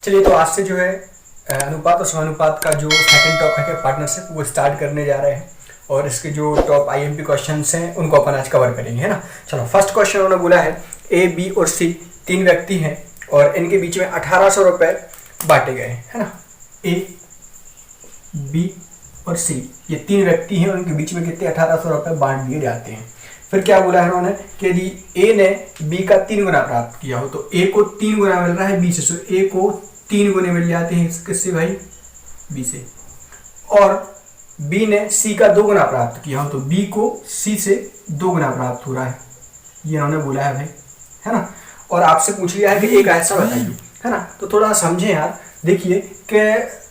चलिए तो आज से जो है अनुपात और समानुपात का जो सेकंड टॉपिक है पार्टनरशिप वो स्टार्ट करने जा रहे हैं और इसके जो टॉप आईएमपी क्वेश्चंस हैं उनको अपन आज कवर करेंगे, है ना। चलो फर्स्ट क्वेश्चन उन्होंने बोला है ए बी और सी तीन व्यक्ति हैं और इनके बीच में 1800 रुपये बांटे गए हैं, है ना। ए बी और सी ये तीन व्यक्ति हैं और उनके बीच में कितने 1800 रुपये बांट दिए जाते हैं। फिर क्या बोला है उन्होंने कि यदि ए ने बी का 3 गुना प्राप्त किया हो तो ए को 3 गुना मिल रहा है बी से, तो ए को 3 गुने मिल जाते हैं किससे भाई, बी से। और बी ने सी का 2 गुना प्राप्त किया हो तो बी को सी से 2 गुना प्राप्त हो रहा है, ये उन्होंने बोला है भाई, है ना। और आपसे पूछ लिया है कि एक ऐसा बताइए, है ना। तो थोड़ा समझें यार, देखिए कि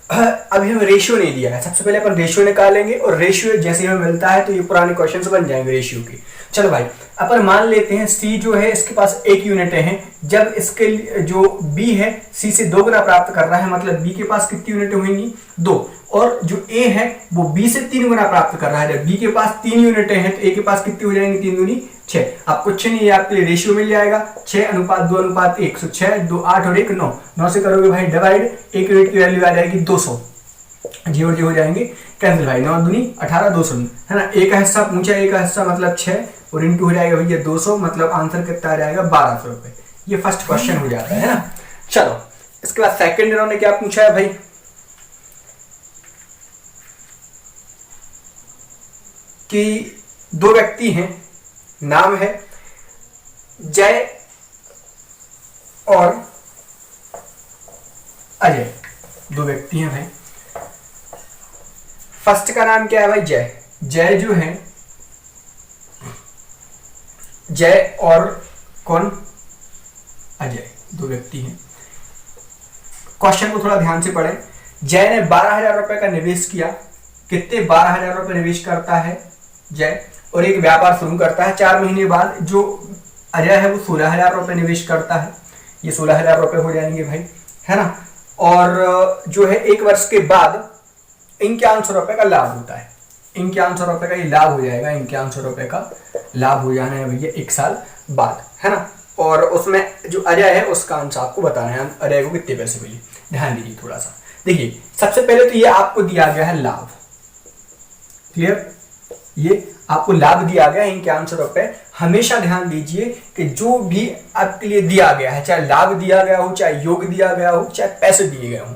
अभी हमें रेशियो नहीं दिया है। सबसे पहले अपन रेशियो निकालेंगे और रेशियो जैसे हमें मिलता है तो ये पुराने क्वेश्चन बन जाएंगे रेशियो के। चलो भाई अपन मान लेते हैं सी जो है इसके पास 1 यूनिट है, जब इसके जो बी है सी से 2 गुना प्राप्त कर रहा है, मतलब बी के पास कितनी यूनिट होंगी 2, और जो ए है वो बी से 3 गुना प्राप्त कर रहा है। जब बी के पास 3 यूनिट है तो ए के पास कितनी हो जाएंगी 3 दूनी 6। अब कुछ नहीं है, आपके लिए रेशियो मिल जाएगा 6:2:1, तो 6 2 8 और 1 9, 9 से करोगे भाई डिवाइड, एक यूनिट की वैल्यू आ जाएगी 200, जी और जी हो जाएंगे कैंसिल भाई, 9 दूनी 18 200, है ना। एक का हिस्सा पूछा, एक का हिस्सा मतलब 6 और इनटू हो जाएगा भैया 200, मतलब आंसर कितना आ जाएगा 1200 रुपए। ये फर्स्ट क्वेश्चन हो जाता है ना। चलो इसके बाद सेकंड इन्होंने क्या पूछा है भाई कि दो व्यक्ति हैं, नाम है जय और अजय, दो व्यक्ति हैं भाई। फर्स्ट का नाम क्या है भाई जय, जय जो है जय और कौन अजय, दो व्यक्ति हैं। क्वेश्चन को थोड़ा ध्यान से पढ़ें। जय ने 12,000 रुपए का निवेश किया, कितने 12,000 रुपए निवेश करता है जय, और एक व्यापार शुरू करता है। 4 महीने बाद जो अजय है वो 16,000 रुपए निवेश करता है, ये 16,000 रुपए हो जाएंगे भाई, है ना। और जो है 1 वर्ष के बाद 5100 रुपए का लाभ होता है, 5100 रुपए का ये लाभ हो जाएगा, 5100 रुपए का लाभ हो जाना है भैया 1 साल बाद, है ना। और उसमें जो अजय है उसका अंश आपको बताना है, अजय को कितने पैसे मिले। ध्यान दीजिए थोड़ा सा, देखिए सबसे पहले तो ये आपको दिया गया है लाभ, क्लियर, ये आपको लाभ दिया गया है 5100 रुपए। हमेशा ध्यान दीजिए कि जो भी आपके लिए दिया गया है, चाहे लाभ दिया गया हो, चाहे योग दिया गया हो, चाहे पैसे दिए गए हों,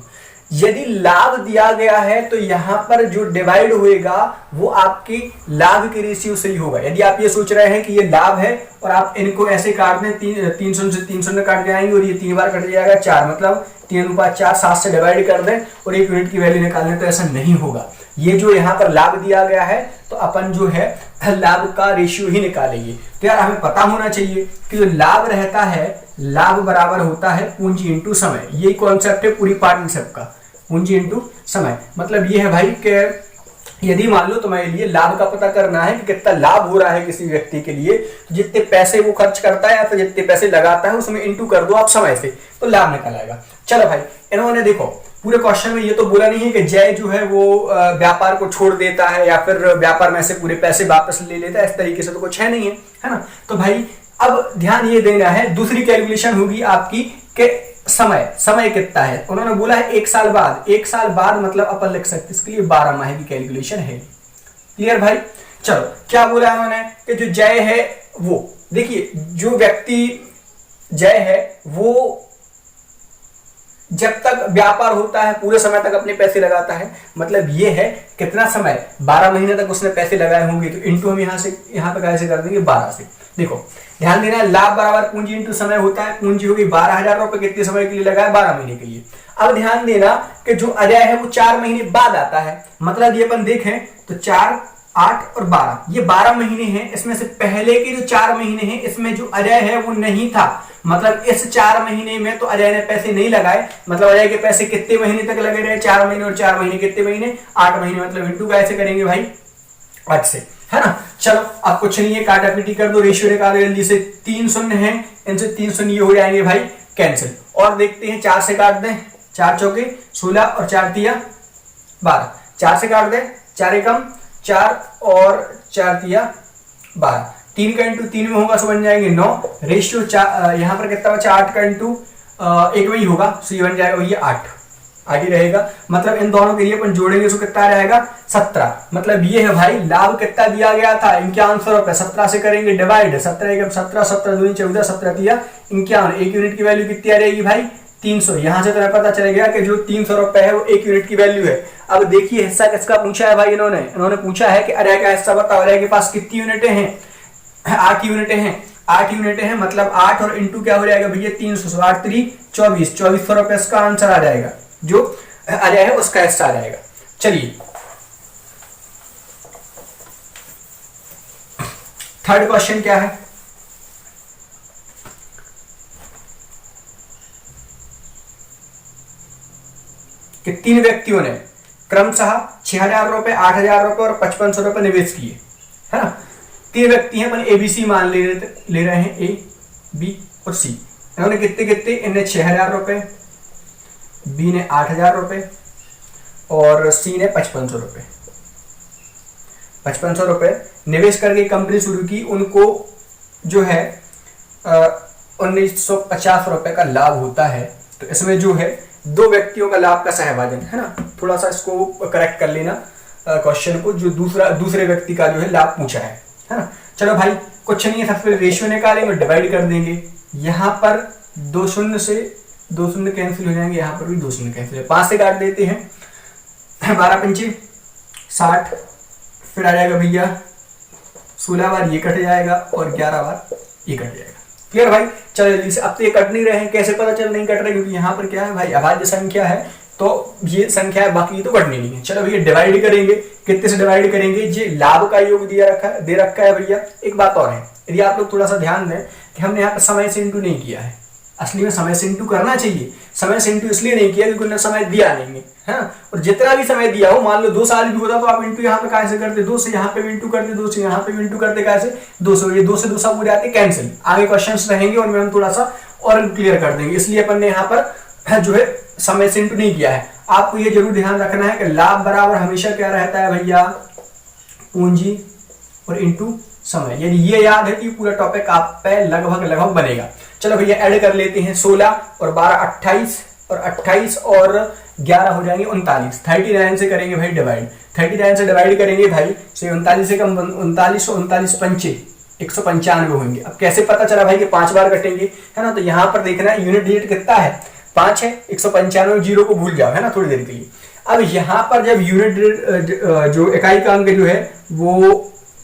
यदि लाभ दिया गया है तो यहां पर जो डिवाइड होएगा वो आपकी लाभ के रेशियो से ही होगा। यदि आप ये सोच रहे हैं कि ये लाभ है और आप इनको ऐसे काट दें, 300 से 300 में काट जाएंगे और ये 3 बार कट जाएगा 4, मतलब 3:4 7 से डिवाइड कर दें और 1 यूनिट की वैल्यू निकाल लें, तो ऐसा नहीं होगा। ये जो यहाँ पर लाभ दिया गया है तो अपन जो है लाभ का रेशियो ही निकालेंगे। तो यार हमें पता होना चाहिए कि जो लाभ रहता है, लाभ बराबर होता है पूंजी इंटू समय। यही कॉन्सेप्ट है पूरी पार्टनरशिप का, पूंजी इंटू समय। मतलब ये है भाई कि यदि मान लो तुम्हारे लिए लाभ का पता करना है कि कितना लाभ हो रहा है किसी व्यक्ति के लिए, तो जितने पैसे वो खर्च करता है या फिर जितने पैसे लगाता है उसमें इंटू कर दो आप समय से, तो लाभ निकल आएगा। चलो भाई इन्होंने देखो पूरे क्वेश्चन में ये तो बोला नहीं है कि जय जो है वो व्यापार को छोड़ देता है या फिर व्यापार में से पूरे पैसे वापस ले लेता है, इस तरीके से तो कुछ है नहीं है ना। तो भाई अब ध्यान ये देना है, दूसरी कैलकुलेशन होगी आपकी कि समय कितना है। उन्होंने बोला है 1 साल बाद, 1 साल बाद मतलब अपन लिख सकते इसके लिए 12 माह की कैलकुलेशन है, क्लियर भाई। चलो क्या बोला उन्होंने कि जो जय है वो, देखिए जो व्यक्ति जय है वो जब तक व्यापार होता है पूरे समय तक अपने पैसे लगाता है, मतलब ये है कितना समय 12 महीने तक उसने पैसे लगाए होंगे, तो इंटू हम यहाँ पे कैसे कर देंगे 12 से। देखो ध्यान देना, लाभ बराबर पूंजी इंटू समय होता है, पूंजी होगी 12,000 रुपए, कितने समय के लिए लगाया 12 महीने के लिए। अब ध्यान देना कि जो अजय है वो 4 महीने बाद आता है, मतलब ये अपन देखें तो 4 8 और 12 ये 12 महीने हैं। इसमें से पहले के जो 4 महीने हैं इसमें जो अजय है वो नहीं था, मतलब इस 4 महीने में तो अजय ने पैसे नहीं लगाए, मतलब अजय के पैसे कितने महीने तक लगे रहे 4 महीने, और 4 महीने कितने महीने 8 महीने, मतलब इंटू कैसे करेंगे भाई 8 से, है ना। चलो अब कुछ नहीं है, काटा पीटी कर दो, रेशियो निकालो जल्दी से। 3 शून्य है, इनसे 3 शून्य हो जाएंगे भाई कैंसिल। और देखते हैं 4 से काट दें, 4 चौके 16 और 4 तिया 12, 4 से काट दें, 4 एकम 4 और 4 तिया 12, 3 का इंटू 3 में होगा, सो बन जाएंगे 9। रेशियो यहाँ पर कितना बचा 8 का इंटू एक में ही होगा, तो ये बन जाएगा भैया 8 आगे रहेगा। मतलब इन दोनों के लिए अपन जोड़ेंगे तो कितना रहेगा 17। मतलब ये है भाई लाभ कितना दिया गया था 5100 रुपए। 17 से करेंगे डिवाइड, 17 17 17 दूनी 14 17 दिया 51। एक यूनिट की वैल्यू कितनी आ रहेगी भाई 300। यहां से तुम्हें पता चलेगा कि जो 300 रुपए है वो एक यूनिट की वैल्यू है। अब देखिए हिस्सा किसका पूछा है भाई, इन्होंने पूछा है कि अरे का हिस्सा बताओ। अरे के पास कितनी यूनिटें हैं 8 यूनिटें हैं। 8 यूनिटें हैं मतलब 8 और इंटू क्या हो जाएगा भैया 300, 8 3 24, 2400 रुपए इसका आंसर आ जाएगा, जो अजय है उसका हिस्सा आ जाएगा। चलिए थर्ड क्वेश्चन क्या है, कि 3 व्यक्तियों ने क्रमशः 6000 रुपए, 8000 रुपए और 5500 रुपए निवेश किए, है ना। 3 व्यक्ति हैं, अपन एबीसी मान ले रहे हैं, ए बी और सी। इन्होंने कितने कितने, इन्हें 6000 रुपए, बी ने 8000 रुपए और सी ने 5500 रुपए। 5500 रुपए निवेश करके कंपनी शुरू की। उनको जो है 1950 रुपए का लाभ होता है। तो इसमें जो है 2 व्यक्तियों का लाभ का सहभाजन, है ना। थोड़ा सा इसको करेक्ट कर लेना क्वेश्चन को, जो दूसरे व्यक्ति का जो है लाभ पूछा है ना। चलो भाई कुछ नहीं है, सबसे रेशियो निकालेंगे, डिवाइड कर देंगे। यहाँ पर 2 शून्य से 2 शून्य कैंसिल हो जाएंगे, यहाँ पर भी 2 शून्य कैंसिल, 5 से काट देते हैं। 12 पंचे 60, फिर आ जाएगा भैया 16 बार ये कट जाएगा और 11 बार ये कट जाएगा। क्लियर भाई। चलो जल्दी से, अब तो ये कट नहीं रहे हैं, कैसे पता चल नहीं कट रहे, क्योंकि यहाँ पर क्या है भाई अभाज्य संख्या है, तो ये संख्या है, बाकी तो कटनी नहीं है। चलो भैया डिवाइड करेंगे, कितने से डिवाइड करेंगे, ये लाभ का योग दे रखा है भैया। एक बात और है, यदि आप लोग थोड़ा सा ध्यान दें कि हमने यहाँ पर समय से इंटू नहीं किया है। असली में समय से इंटू करना चाहिए, समय से इंटू इसलिए नहीं किया क्योंकि उन्होंने समय दिया नहीं है, है ना। और जितना भी समय दिया हो, मान लो 2 साल भी होता तो आप इंटू यहाँ पे कैसे करते, 2 से यहाँ पे भी इंटू करते, 2 से यहाँ पे भी इंटू करते, कैसे 2 से, ये 2 से 2 सब हो जाते कैंसिल। आगे क्वेश्चंस रहेंगे और मैं हम थोड़ा सा और क्लियर कर देंगे, इसलिए अपन ने यहाँ पर जो है समय से इंटू नहीं किया है। आपको ये जरूर ध्यान रखना है कि लाभ बराबर हमेशा क्या रहता है भैया, पूंजी और इंटू समय। यदि ये याद है कि पूरा टॉपिक आप पे लगभग बनेगा। चलो भैया ऐड कर लेते हैं, 16 और 12 28 और 28 और 11 हो जाएंगे 39। 39 से करेंगे भाई डिवाइड, 39 से डिवाइड करेंगे भाई, 39 से कम 39 और 39 पंचे 195 होंगे। अब कैसे पता चला भाई कि 5 बार कटेंगे, है ना। तो यहाँ पर देखना है यूनिट डिजिट कितना है, 5 है, 195 जीरो को भूल जाओ, है ना, थोड़ी देर के लिए। अब यहाँ पर जब यूनिट जो इकाई का अंक जो है वो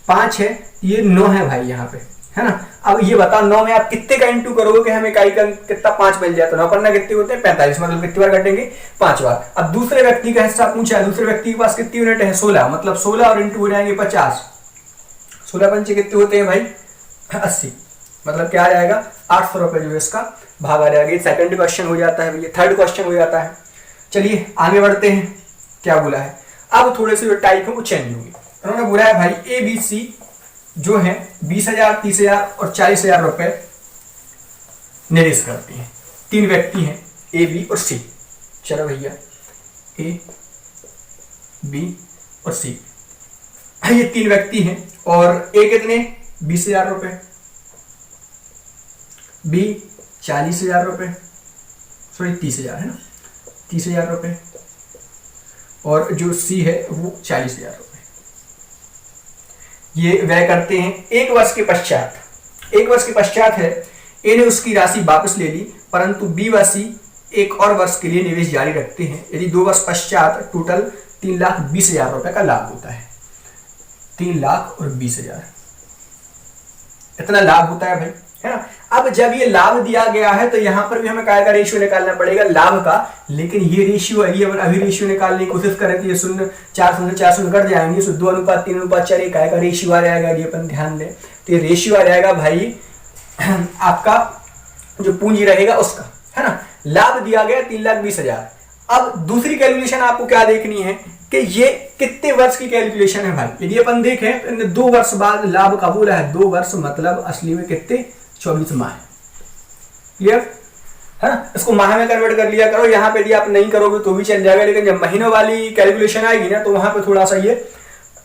5 है, ये 9 है भाई यहाँ पे, है ना। अब ये बताओ 9 में आप कितने का इंटू करोगे कि हमें इकाई का कितना 5 मिल जाए, तो 9 पन्ना कितने होते हैं 45, मतलब कितनी बार कटेंगे 5 बार। अब दूसरे व्यक्ति का हिस्सा पूछा है, दूसरे व्यक्ति के पास कितनी यूनिट है 16, मतलब 16 और इंटू हो जाएंगे 50, 16 पंचे कितने होते हैं भाई 80, मतलब क्या आ जाएगा 800 रुपए जो है इसका भाग आ जाएगा। सेकंड क्वेश्चन हो जाता है भैया, थर्ड क्वेश्चन हो जाता है। चलिए आगे बढ़ते हैं, क्या बोला है। अब थोड़े से जो टाइप है वो चेंज होंगे। उन्होंने बोला है भाई ABC जो है 20,000 30,000 और 40,000 रुपए निवेश करते हैं। 3 व्यक्ति हैं A B और C। चलो भैया A B और C, ये 3 व्यक्ति हैं और A कितने 20,000 रुपए, B 40,000 रुपए, सॉरी 30,000 है ना, 30,000 रुपए, और जो C है वो 40,000 रुपए। ये व्यय करते हैं 1 वर्ष के पश्चात। 1 वर्ष के पश्चात है, ए ने उसकी राशि वापस ले ली, परंतु बी व सी 1 और वर्ष के लिए निवेश जारी रखते हैं। यदि 2 वर्ष पश्चात टोटल 3,20,000 रुपए का लाभ होता है। 3,20,000 इतना लाभ होता है भाई, है ना। अब जब ये लाभ दिया गया है तो यहां पर भी हमें काय का रेशियो निकालना पड़ेगा लाभ का, लेकिन ये रेशियो अभी रेशियो निकालने की कोशिश करें तो ये 4 कट जाएंगे, 2:3:4 काय का रेशियो आ जाएगा। यदि अपन ध्यान दें तो ये रेशियो आ जाएगा भाई आपका जो पूंजी रहेगा उसका, है ना। लाभ दिया गया 3,20,000। अब दूसरी कैलकुलेशन आपको क्या देखनी है कि ये कितने वर्ष की कैलकुलेशन है भाई। यदि अपन देखें तो 2 वर्ष बाद लाभ का बोला है, 2 वर्ष मतलब असली में कितने 24 माह। क्लियर है ना। इसको माह में कन्वर्ट कर लिया करो। यहाँ पे यदि आप नहीं करोगे तो भी चल जाएगा, लेकिन जब महीनों वाली कैलकुलेशन आएगी ना तो वहां पे थोड़ा सा ये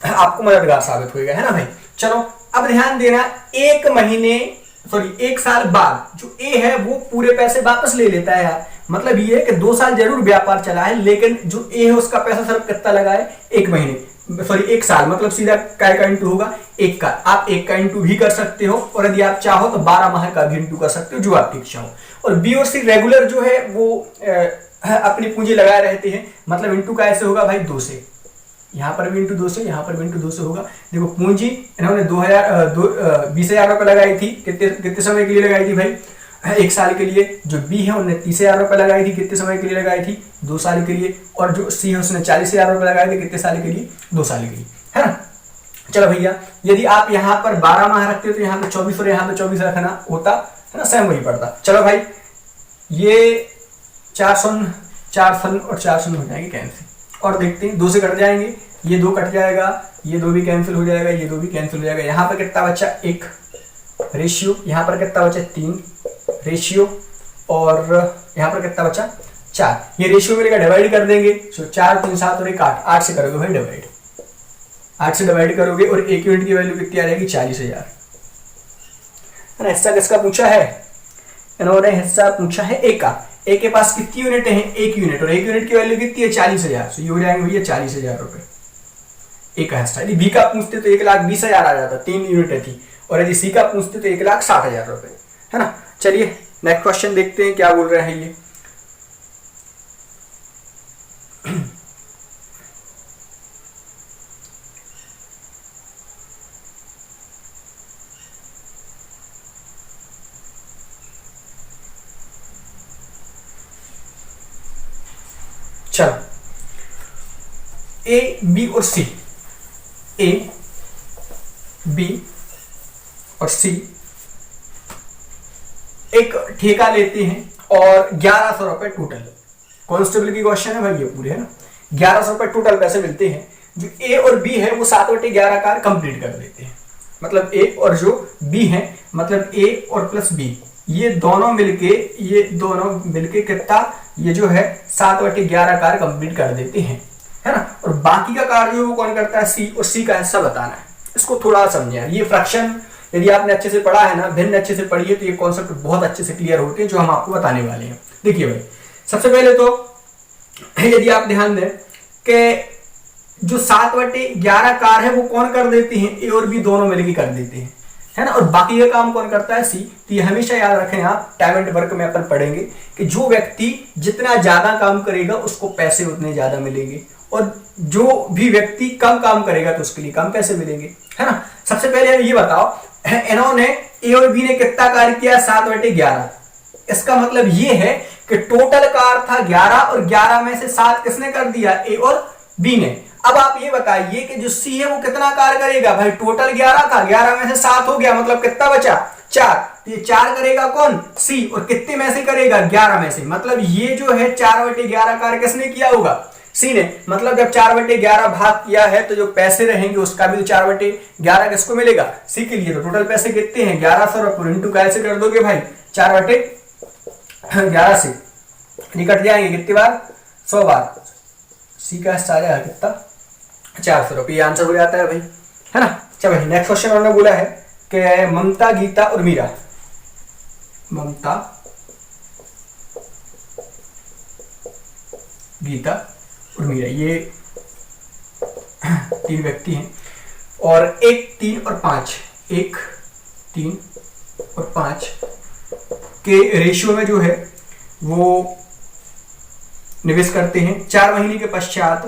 आपको मददगार साबित होगा, है ना भाई। चलो अब ध्यान देना, 1 महीने सॉरी 1 साल बाद जो ए है वो पूरे पैसे वापस ले लेता है यार। मतलब ये है कि 2 साल जरूर व्यापार चला है, लेकिन जो ए है उसका पैसा सिर्फ कितना लगा है, 1 महीने, सॉरी 1 साल, मतलब सीधा काय का इंटू होगा 1 का। आप 1 का इंटू भी कर सकते हो, और यदि आप चाहो तो 12 माह का भी इंटू कर सकते हो, जो आपकी इच्छा हो। और बी और सी रेगुलर जो है वो अपनी पूंजी लगाए रहते हैं। मतलब इंटू का ऐसे होगा भाई 2 से, यहाँ पर भी इंटू 2 से, यहाँ पर भी इंटू 2 से होगा। देखो पूंजी इन्होंने 20,000 रुपए लगाई थी, कितने समय के लिए लगाई थी भाई, 1 साल के लिए। जो बी है उन्होंने 30,000 रुपए लगाई थी, कितने समय के लिए लगाई थी, 2 साल के लिए। और जो सी है उसने 40,000 रुपए लगाए थे, कितने साल के लिए, 2 साल के लिए, है ना। चलो भैया, यदि आप यहाँ पर 12 माह रखते हो तो यहाँ पे 24 और यहाँ पे 24 रखना होता है ना, सेम वही पड़ता। चलो भाई, ये 4 शून्य 4 शून्य और 4 शून्य हो जाएंगे कैंसिल, और देखते हैं 2 से कट जाएंगे, ये 2 कट जाएगा, ये 2 भी कैंसिल हो जाएगा, ये 2 भी कैंसिल हो जाएगा। यहाँ पर कितना बचा, 1 रेशियो, यहाँ पर कितना बचा, 3 रेशियो, और यहाँ पर कितना बचा, 4। ये रेशियो मिलेगा, डिवाइड कर देंगे। सो 4 3 7 और 1 8, 8 से करोगे भाई डिवाइड, 8 से डिवाइड करोगे, और 1 यूनिट की वैल्यू कितनी आ जाएगी, 40,000। हिस्सा किसका पूछा है, इन्होंने हिस्सा पूछा है ए का। ए के पास कितनी यूनिट है, 1 यूनिट, और 1 यूनिट की वैल्यू कितनी है, 40,000। तो ये हो जाएंगे भैया 40,000 रुपए ए का हिस्सा। यदि बी का पूछते तो 1,20,000 आ जाता, 3 यूनिट थी। और यदि सी का पूछते तो 1,60,000 रुपए, है ना। चलिए नेक्स्ट क्वेश्चन देखते हैं क्या बोल रहे हैं ये। चलो, ए बी और सी, ए बी और सी एक ठेका लेते हैं और 1100 रुपए टोटल। कांस्टेबल की क्वेश्चन है भाई ये पूरे, है ना। 1100 रुपए टोटल पैसे मिलते हैं। जो ए और बी है वो 7/11 कार कंप्लीट कर देते हैं। मतलब ए और जो बी है, मतलब ए और प्लस बी, ये दोनों मिलके कितना, ये जो है 7/11 कार कंप्लीट कर देते हैं, है ना। और बाकी का कार्य जो वो कौन करता है, सी, और सी का हिस्सा बताना है। इसको थोड़ा समझिए। ये फ्रैक्शन यदि आपने अच्छे से पढ़ा है ना, भिन्न अच्छे से पढ़िए, तो ये कॉन्सेप्ट बहुत अच्छे से क्लियर होते हैं, जो हम आपको बताने वाले हैं। देखिए भाई, सबसे पहले तो यदि आप ध्यान दें कि जो 7/11 कार है वो कौन कर देते हैं, ए और बी दोनों मिलकर कर देते हैं, है ना। और बाकी का काम कौन करता है, सी। तो ये हमेशा याद रखें आप, टाइम एंड वर्क में अपन पढ़ेंगे कि जो व्यक्ति जितना ज्यादा काम करेगा उसको पैसे उतने ज्यादा मिलेंगे, और जो भी व्यक्ति कम काम करेगा तो उसके लिए कम पैसे मिलेंगे, है ना। सबसे पहले ये बताओ, इन्होंने ए और बी ने कितना कार्य किया, 7/11। इसका मतलब ये है कि टोटल कार था 11, और 11 में से 7 किसने कर दिया, ए और बी ने। अब आप ये बताइए कि जो सी है वो कितना कार्य करेगा भाई, टोटल 11 था, 11 में से 7 हो गया, मतलब कितना बचा, 4। तो ये 4 करेगा कौन, सी, और कितने में से करेगा, 11 में से। मतलब ये जो है 4/11 कार्य किसने किया होगा, सी ने। मतलब जब 4/11 भाग किया है तो जो पैसे रहेंगे उसका भी तो 4/11 किसको मिलेगा, सी के लिए। तो टोटल पैसे कितने हैं, 1100 रुपए। इंटू कैसे कर दोगे भाई, 4/11 से निकट जाएंगे कितनी बार, 100 बार। सी का हिस्सा आ जाएगा कितना, 400 रुपये। ये आंसर हो जाता है भाई, है ना। चलो भाई, नेक्स्ट क्वेश्चन उन्होंने बोला है कि ममता, गीता और मीरा, ममता, गीता और मीरा, ये 3 व्यक्ति हैं, और 1 3 और 5, 1 3 और 5 के रेशियो में जो है वो निवेश करते हैं। 4 महीने के पश्चात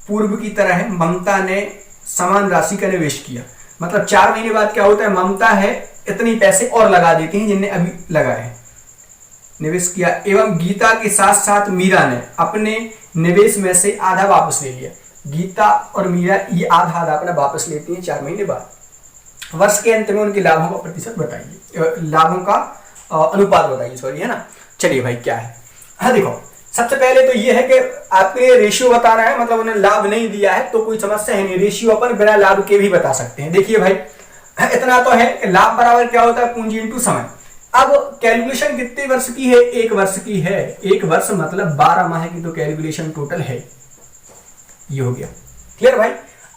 पूर्व की तरह है ममता ने समान राशि का निवेश किया। मतलब 4 महीने बाद क्या होता है, ममता है इतनी पैसे और लगा देती हैं जिनने अभी लगाए हैं, निवेश किया। एवं गीता के साथ साथ मीरा ने अपने निवेश में से आधा वापस ले लिया। गीता और मीरा ये आधा आधा अपना वापस लेती हैं 4 महीने बाद। वर्ष के अंत में उनके लाभों का प्रतिशत बताइए, लाभों का अनुपात बताइए, सॉरी, है ना। चलिए भाई, क्या है, हाँ देखो, सबसे पहले तो ये है कि आपके रेशियो बताना है, मतलब उन्हें लाभ नहीं दिया है तो कोई समस्या है नहीं, रेशियो अपन बिना लाभ के भी बता सकते हैं। देखिए भाई, इतना तो है कि लाभ बराबर क्या होता है, पूंजी इंटू समय। अब कैलकुलेशन कितने वर्ष की है, 1 वर्ष की है। 1 वर्ष मतलब 12 माह की तो कैलकुलेशन टोटल है। ये हो गया क्लियर भाई।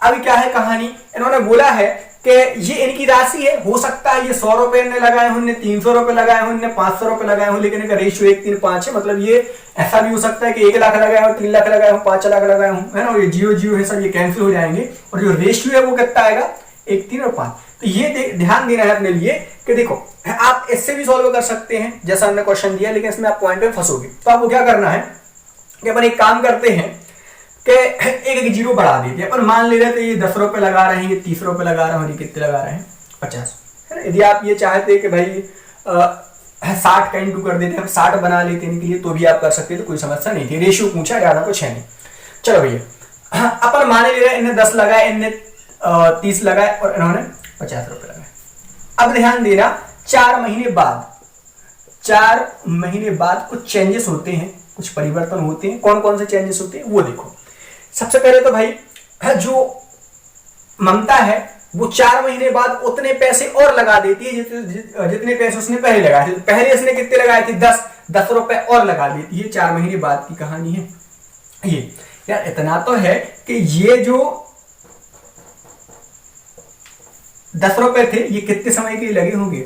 अब क्या है कहानी, इन्होंने बोला है कि ये इनकी राशि है, हो सकता है ये 100 रुपए ने लगाए हों, 300 रुपए लगाए हों, 500 रुपए लगाए हों, लेकिन इनका रेशियो 1:3:5 है। मतलब ये ऐसा भी हो सकता है कि 1 लाख लगाए हो, 3 लाख लगाए हो, 5 लाख लगाए हो, है ना, ये जीरो जीरो है सब, ये कैंसिल हो जाएंगे और जो रेशियो है वो कितना आएगा 1, 3 और 5। तो ये ध्यान देना है अपने लिए कि देखो आप इससे भी सॉल्व कर सकते हैं जैसा हमने क्वेश्चन दिया, लेकिन इसमें आप पॉइंट में फंसोगे। तो आपको क्या करना है कि अपन एक काम करते हैं कि एक जीरो बढ़ा देते हैं। अपन मान ले रहे थे ये 10 रुपए लगा रहे हैं, ये 30 रुपए लगा रहे हैं, और ये कितने लगा रहे हैं 50, है ना। यदि आप ये चाहते कि भाई 60 का इंटू कर देते हैं, 60 बना लेते हैं इनके लिए, तो भी आप कर सकते हैं, तो कोई समस्या नहीं थी। रेशियो पूछा, ज्यादा कुछ है नहीं। चलो भैया अपन माने ले रहे हैं इन्हें 10 लगाए, इन्हें 30 लगाए और इन्होंने 50 रुपए लगाए। अब ध्यान देना 4 महीने बाद कुछ चेंजेस होते हैं, कुछ परिवर्तन होते हैं। कौन कौन से चेंजेस होते हैं वो देखो। सबसे पहले तो भाई जो ममता है वो 4 महीने बाद उतने पैसे और लगा देती है जितने पैसे उसने पहले लगाए थे। पहले इसने कितने लगाए थे 10 रुपए और लगा देती है। 4 महीने बाद की कहानी है ये। यार इतना तो है कि ये जो 10 रुपए थे ये कितने समय के लिए लगे होंगे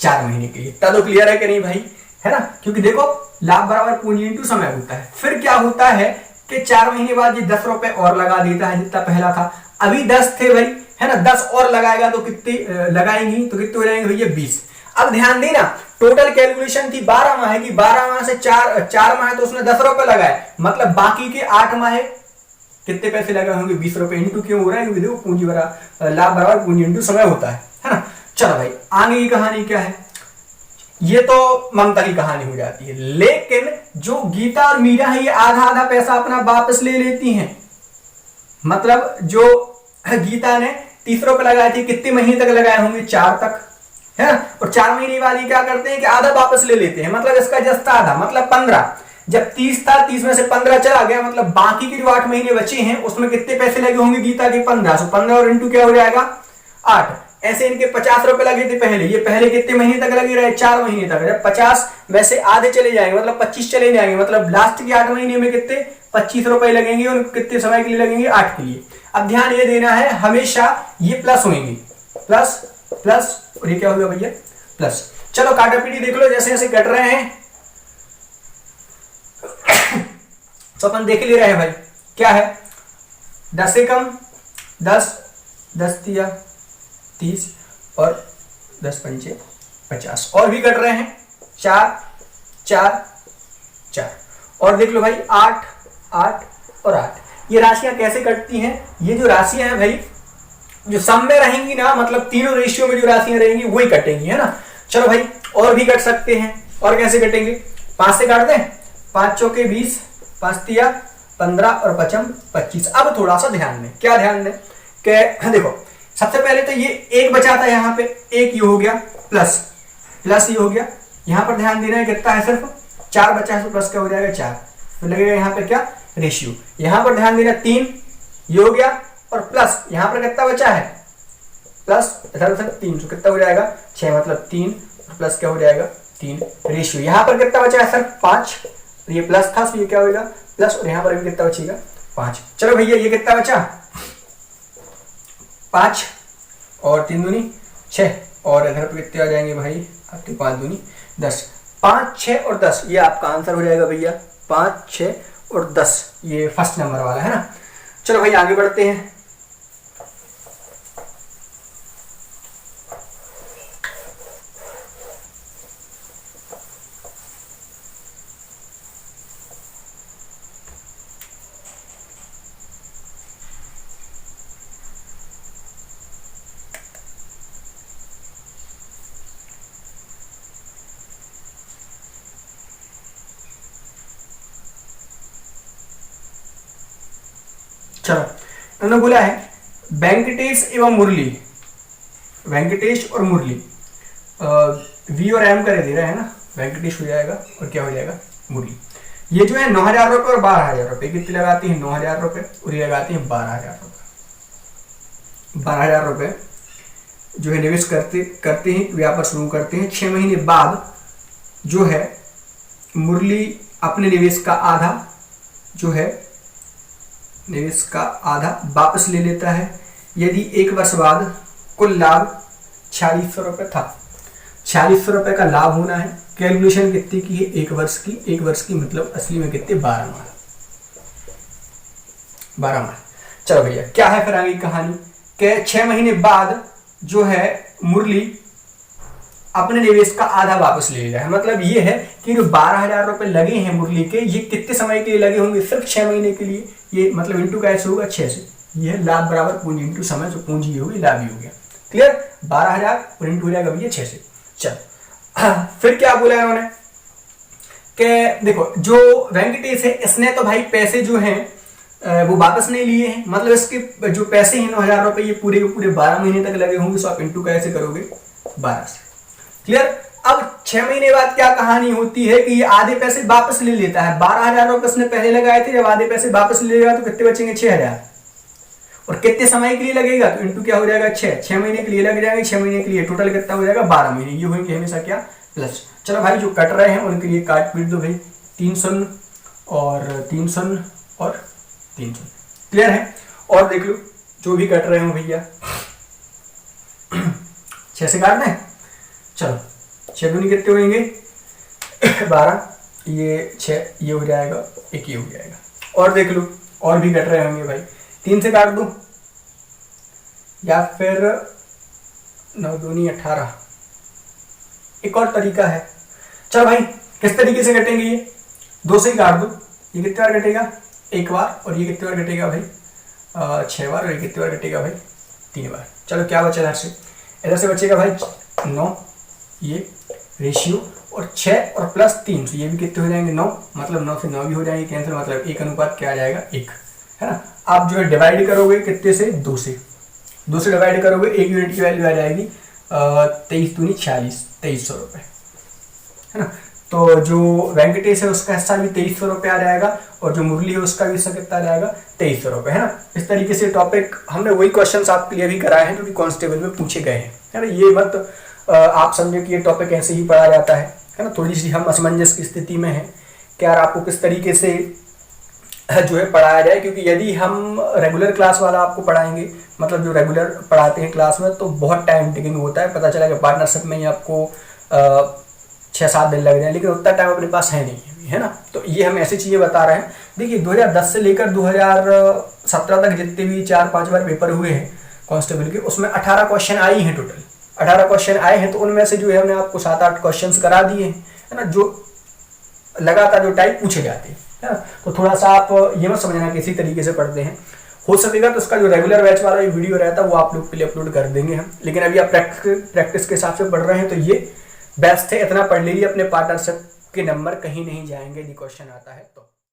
4 महीने के लिए। इतना तो क्लियर है कि नहीं भाई, है ना। क्योंकि देखो लाभ बराबर पूंजी इंटू समय होता है। फिर क्या होता है कि 4 महीने बाद ये 10 रुपए और लगा देता है जितना पहला था। अभी 10 थे भाई, है ना, 10 और लगाएगा तो कितने लगाएंगी, तो कितने हो जाएंगे भैया 20। अब ध्यान देना टोटल कैलकुलेशन थी 12 माह की, 12 माह से 4 माह तो उसने 10 रुपए लगाए, मतलब बाकी के 8 माह कितने पैसे लगे होंगे 20 रुपए। इंटू क्यों हो रहा है, क्योंकि देखो पूंजी बराबर लाभ बराबर पूंजी इंटू समय होता है ना। चलो भाई आगे की कहानी क्या है, ये तो ममता की कहानी हो जाती है। लेकिन जो गीता और मीरा है ये आधा आधा पैसा अपना वापस ले लेती हैं। मतलब जो गीता ने 30 रुपए लगाए थे, कितने महीने तक लगाए होंगे 4 तक, है ना। और 4 महीने वाली क्या करते हैं कि आधा वापस ले लेते हैं, मतलब इसका जस्ता आधा, मतलब 15। जब 30 था 30 में से 15 चला गया, मतलब बाकी के जो 8 महीने बचे हैं उसमें कितने पैसे लगे होंगे गीता के 15। सो 15 और इंटू क्या हो जाएगा 8। ऐसे इनके 50 रुपए लगे थे पहले, ये पहले कितने महीने तक लगे रहे 4 महीने तक। जब 50 में से आधे चले जाएंगे मतलब 25 चले जाएंगे, मतलब लास्ट के 8 महीने में कितने 25 रुपए लगेंगे और कितने समय के लिए लगेंगे 8 के लिए। अब ध्यान ये देना है हमेशा ये प्लस होंगे, प्लस प्लस, और ये क्या होगा भैया प्लस। चलो काटा पीटी देख लो जैसे जैसे कट रहे हैं तो अपन देख ले रहे हैं भाई क्या है 10 से कम 10, 10 दिया 30 और 10 पंचे 50, और भी कट रहे हैं 4 4 4, और देख लो भाई 8 8 और 8। ये राशियां कैसे कटती हैं, ये जो राशियां हैं भाई जो सम में रहेंगी ना, मतलब तीनों रेशियो में जो राशियां रहेंगी वही कटेंगी, है ना। चलो भाई और भी कट सकते हैं, और कैसे कटेंगे 5 से काट दें, 5 चौके 20, 5 तिया 15 और 5 25। अब थोड़ा सा ध्यान दें, क्या ध्यान दें कि देखो सबसे पहले तो ये एक बचा था यहाँ पे, एक ये हो गया प्लस प्लस ये हो गया। यहाँ पर ध्यान देना है कितना है सिर्फ 4 बचा है, तो प्लस क्या हो जाएगा 4, तो लगेगा यहाँ पे क्या रेशियो। यहाँ पर ध्यान देना 3 ये हो गया और प्लस यहाँ पर कितना बचा है प्लस इधर 3, तो कितना हो जाएगा 6, मतलब 3 प्लस क्या हो जाएगा 3 रेशियो। यहाँ पर कितना बचा है सिर्फ 5, ये प्लस था तो ये क्या होगा प्लस, और यहाँ पर भी कितना बचेगा 5। चलो भैया ये कितना बचा 5 और 3 दूनी 6, और इधर पे कितने आ जाएंगे भाई आपके 5 दूनी 10, 5 6 और 10, ये आपका आंसर हो जाएगा भैया 5 6 और 10, ये फर्स्ट नंबर वाला है ना। चलो भाई आगे बढ़ते हैं। चलो उन्होंने बोला है वेंकटेश एवं मुरली, वेंकटेश और मुरली वी और एम करे दे रहा है ना, वेंकटेश हो जाएगा और क्या हो जाएगा मुरली। ये जो है 9,000 रुपए और 12,000 रुपए, कितने लगाती है 9,000 रुपए और ये लगाती है 12,000 रुपए। 12,000 रुपए जो है निवेश करते हैं, व्यापार शुरू करते हैं। 6 महीने बाद जो है मुरली अपने निवेश का आधा जो है निवेश का आधा वापस ले लेता है। यदि 1 वर्ष बाद कुल लाभ 4600 रुपये था, 4600 रुपये का लाभ होना है। कैलकुलेशन कितने की है? 1 वर्ष की। 1 वर्ष की मतलब असली में कितने? 12 माह। 12 माह। चलो भैया, क्या है फिर आगे कहानी कि 6 महीने बाद जो है मुरली अपने निवेश का आधा वापस ले लिया है। मतलब ये है कि जो 12,000 रुपए लगे हैं मुरली के, ये कितने समय के लिए लगे होंगे? सिर्फ 6 महीने के लिए। ये मतलब इंटू कैसे होगा? 6 से। ये है लाभ बराबर पूंजी इंटू समय, जो पूंजी होगी लाभ ही हो गया। क्लियर? 12,000 और इंटू हो जाएगा भैया 6 से। चल फिर क्या बोला इन्होंने कि देखो जो वेंकटेश है इसने तो भाई पैसे जो हैं वो वापस नहीं लिए हैं। मतलब इसके जो पैसे हैं 9,000 रुपए, ये पूरे के पूरे 12 महीने तक लगे होंगे। सो आप इंटू कैसे करोगे? 12 से। क्लियर? अब 6 महीने बाद क्या कहानी होती है कि ये आधे पैसे वापस ले लेता है। 12,000 रुपए उसने पहले लगाए थे, जब आधे पैसे वापस ले लेगा तो कितने बचेंगे? 6,000। और कितने समय के लिए लगेगा? तो इंटू क्या हो जाएगा? 6 महीने के लिए लग जाएंगे। 6 महीने के लिए टोटल कितना हो जाएगा? 12 महीने। ये होंगे हमेशा क्या? प्लस। चलो भाई जो कट रहे हैं उनके लिए काट पीट दो भाई। 300 और 300 और 300। क्लियर है? और देख लो जो भी कट रहे हो भैया 6 से काट दें। चलो 6 दूनी कितने होंगे? 12। ये 6, ये हो जाएगा 1, ये हो जाएगा। और देख लो और भी कट रहे होंगे भाई। 3 से काट दूं या फिर 9 दूनी 18। एक और तरीका है। चलो भाई किस तरीके से कटेंगे? ये 2 से ही काट दो। ये कितने बार कटेगा? 1 बार। और ये कितने बार कटेगा भाई? 6 बार। और ये कितने बार कटेगा भाई? 3 बार। चलो क्या बचा इधर से? इधर से बचेगा भाई 9, ये रेशियो, और 6 और प्लस 3, तो ये भी कितने हो जाएंगे? 9। मतलब 9 से 9 भी हो जाएंगे कैंसिल। मतलब 1 अनुपात क्या आ जाएगा? 1, है ना। आप जो है डिवाइड करोगे कितने से? 2 से। 2 से डिवाइड करोगे 1 यूनिट की वैल्यू आ जाएगी 23 दूनी 46, 2300 रुपये, है ना। तो जो वेंकटेश है उसका हिस्सा भी 2300 रुपये आ जाएगा, और जो मुरली है उसका भी हिस्सा कितना आ जाएगा? 2300 रुपये, है ना। इस तरीके से टॉपिक हमने वही क्वेश्चन आपके लिए भी कराए हैं जो कि कांस्टेबल में पूछे गए हैं, है ना। ये मत आप समझे कि ये टॉपिक ऐसे ही पढ़ा जाता है ना। थोड़ी सी हम असमंजस की स्थिति में हैं कि यार आपको किस तरीके से जो है पढ़ाया जाए, क्योंकि यदि हम रेगुलर क्लास वाला आपको पढ़ाएंगे, मतलब जो रेगुलर पढ़ाते हैं क्लास में, तो बहुत टाइम टेकिंग होता है। पता चला कि पार्टनरशिप में ही आपको 6-7 दिन लग जाए, लेकिन उतना टाइम अपने पास है नहीं, है ना। तो ये हम ऐसी चीज़ें बता रहे हैं। देखिए 2010 से लेकर 2017 तक जितने भी 4-5 बार पेपर हुए हैं कांस्टेबल के, उसमें 18 क्वेश्चन आए हैं। टोटल 18 क्वेश्चन आए हैं, तो उनमें से जो है हमने आपको 7-8 क्वेश्चन करा दिए हैं, है ना, जो लगातार जो टाइप पूछे जाते हैं, है ना। तो थोड़ा सा आप ये मत समझना कि इसी तरीके से पढ़ते हैं। हो सकेगा तो उसका जो रेगुलर बैच वाला वीडियो रहता है वो आप लोग के लिए अपलोड कर देंगे हम। लेकिन अभी आप प्रैक्टिस के हिसाब से पढ़ रहे हैं तो ये बेस्ट है। इतना पढ़ लीजिए, अपने पार्टनरशिप के नंबर कहीं नहीं जाएंगे यदि क्वेश्चन आता है तो।